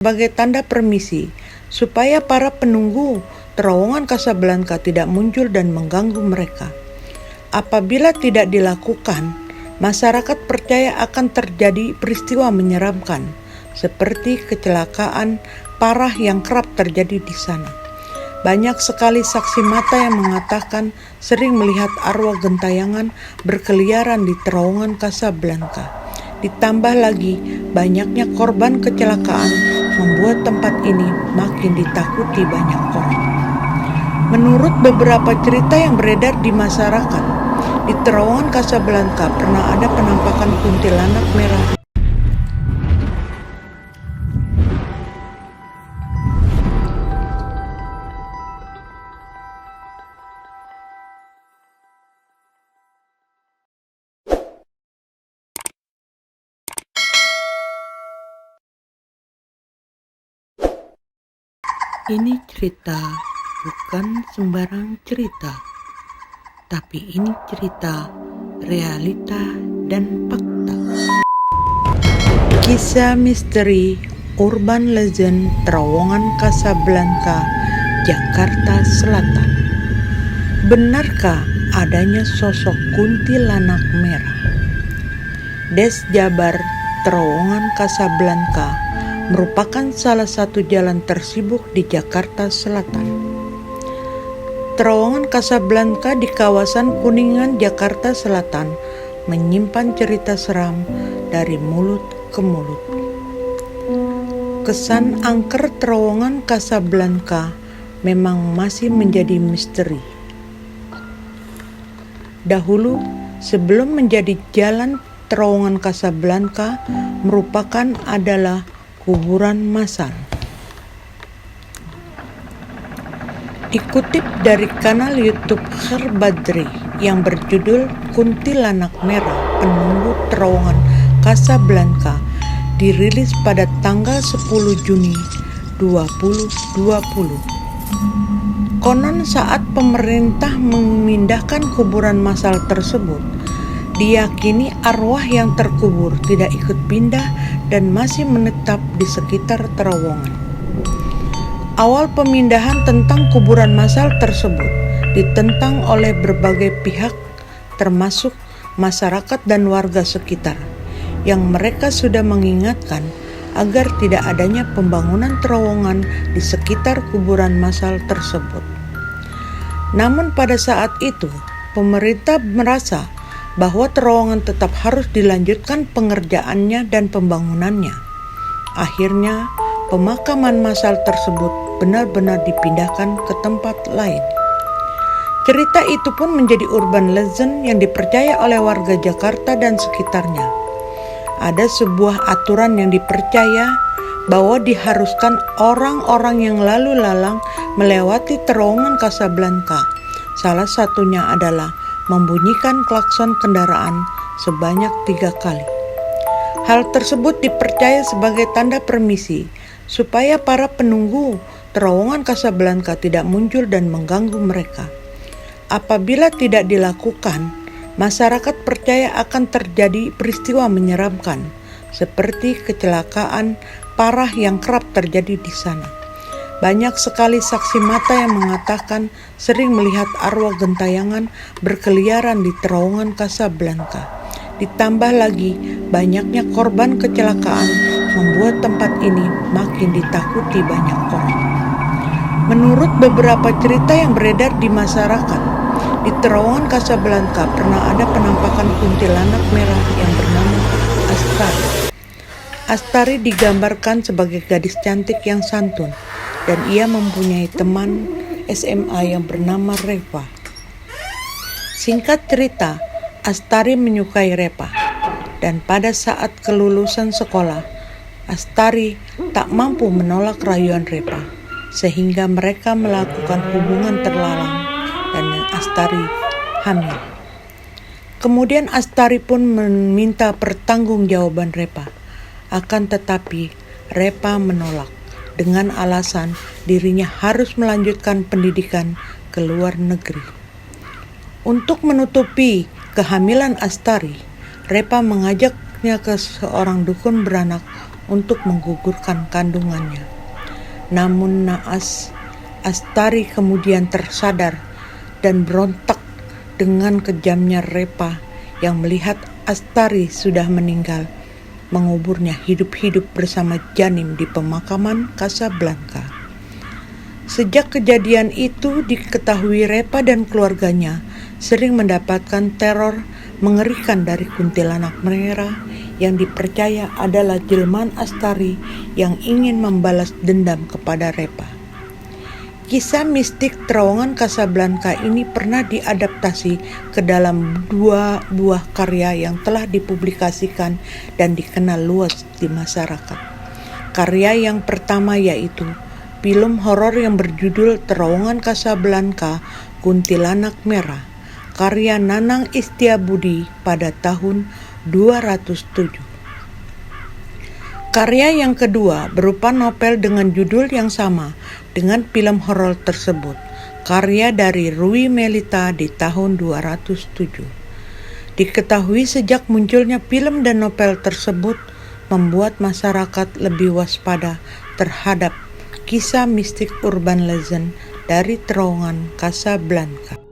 sebagai tanda permisi supaya para penunggu terowongan Casablanca tidak muncul dan mengganggu mereka. Apabila tidak dilakukan, masyarakat percaya akan terjadi peristiwa menyeramkan seperti kecelakaan parah yang kerap terjadi di sana. Banyak sekali saksi mata yang mengatakan sering melihat arwah gentayangan berkeliaran di terowongan Casablanca. Ditambah lagi, banyaknya korban kecelakaan membuat tempat ini makin ditakuti banyak orang. Menurut beberapa cerita yang beredar di masyarakat, di terowongan Casablanca pernah ada penampakan kuntilanak merah. Ini cerita bukan sembarang cerita, tapi ini cerita realita dan fakta. Kisah misteri urban legend terowongan Casablanca, Jakarta Selatan. Benarkah adanya sosok kuntilanak merah? Des Jabar, terowongan Casablanca merupakan salah satu jalan tersibuk di Jakarta Selatan. Terowongan Casablanca di kawasan Kuningan, Jakarta Selatan menyimpan cerita seram dari mulut ke mulut. Kesan angker terowongan Casablanca memang masih menjadi misteri. Dahulu, sebelum menjadi jalan, terowongan Casablanca merupakan adalah kuburan massal. Dikutip dari kanal YouTube Khair Badri yang berjudul Kuntilanak Merah Penunggu Terowongan Casablanca, dirilis pada tanggal 10 Juni 2020. Konon saat pemerintah memindahkan kuburan massal tersebut, diyakini arwah yang terkubur tidak ikut pindah dan masih menetap di sekitar terowongan. Awal pemindahan tentang kuburan massal tersebut ditentang oleh berbagai pihak, termasuk masyarakat dan warga sekitar, yang mereka sudah mengingatkan agar tidak adanya pembangunan terowongan di sekitar kuburan massal tersebut. Namun pada saat itu, pemerintah merasa bahwa terowongan tetap harus dilanjutkan pengerjaannya dan pembangunannya. Akhirnya, pemakaman massal tersebut benar-benar dipindahkan ke tempat lain. Cerita itu pun menjadi urban legend yang dipercaya oleh warga Jakarta dan sekitarnya. Ada sebuah aturan yang dipercaya bahwa diharuskan orang-orang yang lalu lalang melewati terowongan Casablanca. Salah satunya adalah membunyikan klakson kendaraan sebanyak 3 kali. Hal tersebut dipercaya sebagai tanda permisi supaya para penunggu terowongan Casablanca tidak muncul dan mengganggu mereka. Apabila tidak dilakukan, masyarakat percaya akan terjadi peristiwa menyeramkan seperti kecelakaan parah yang kerap terjadi di sana. Banyak sekali saksi mata yang mengatakan sering melihat arwah gentayangan berkeliaran di terowongan Casablanca. Ditambah lagi, banyaknya korban kecelakaan membuat tempat ini makin ditakuti banyak orang. Menurut beberapa cerita yang beredar di masyarakat, di terowongan Casablanca pernah ada penampakan kuntilanak merah yang bernama Astari. Astari digambarkan sebagai gadis cantik yang santun, dan ia mempunyai teman SMA yang bernama Reva. Singkat cerita, Astari menyukai Reva, dan pada saat kelulusan sekolah, Astari tak mampu menolak rayuan Reva, sehingga mereka melakukan hubungan terlarang dan Astari hamil. Kemudian Astari pun meminta pertanggungjawaban Reva, akan tetapi Reva menolak dengan alasan dirinya harus melanjutkan pendidikan ke luar negeri. Untuk menutupi kehamilan Astari, Reva mengajaknya ke seorang dukun beranak untuk menggugurkan kandungannya. Namun naas Astari kemudian tersadar dan berontak dengan kejamnya Repa yang melihat Astari sudah meninggal, menguburnya hidup-hidup bersama janin di pemakaman Casablanca. Sejak kejadian itu diketahui Repa dan keluarganya sering mendapatkan teror mengerikan dari kuntilanak merah yang dipercaya adalah jelmaan Astari yang ingin membalas dendam kepada Repa. Kisah mistik terowongan Casablanca ini pernah diadaptasi ke dalam 2 buah karya yang telah dipublikasikan dan dikenal luas di masyarakat. Karya yang pertama yaitu film horor yang berjudul Terowongan Casablanca Kuntilanak Merah, karya Nanang Istiabudi pada tahun 207. Karya yang kedua berupa novel dengan judul yang sama dengan film horor tersebut, karya dari Rui Melita di tahun 207. Diketahui sejak munculnya film dan novel tersebut membuat masyarakat lebih waspada terhadap kisah mistik urban legend dari terowongan Casablanca.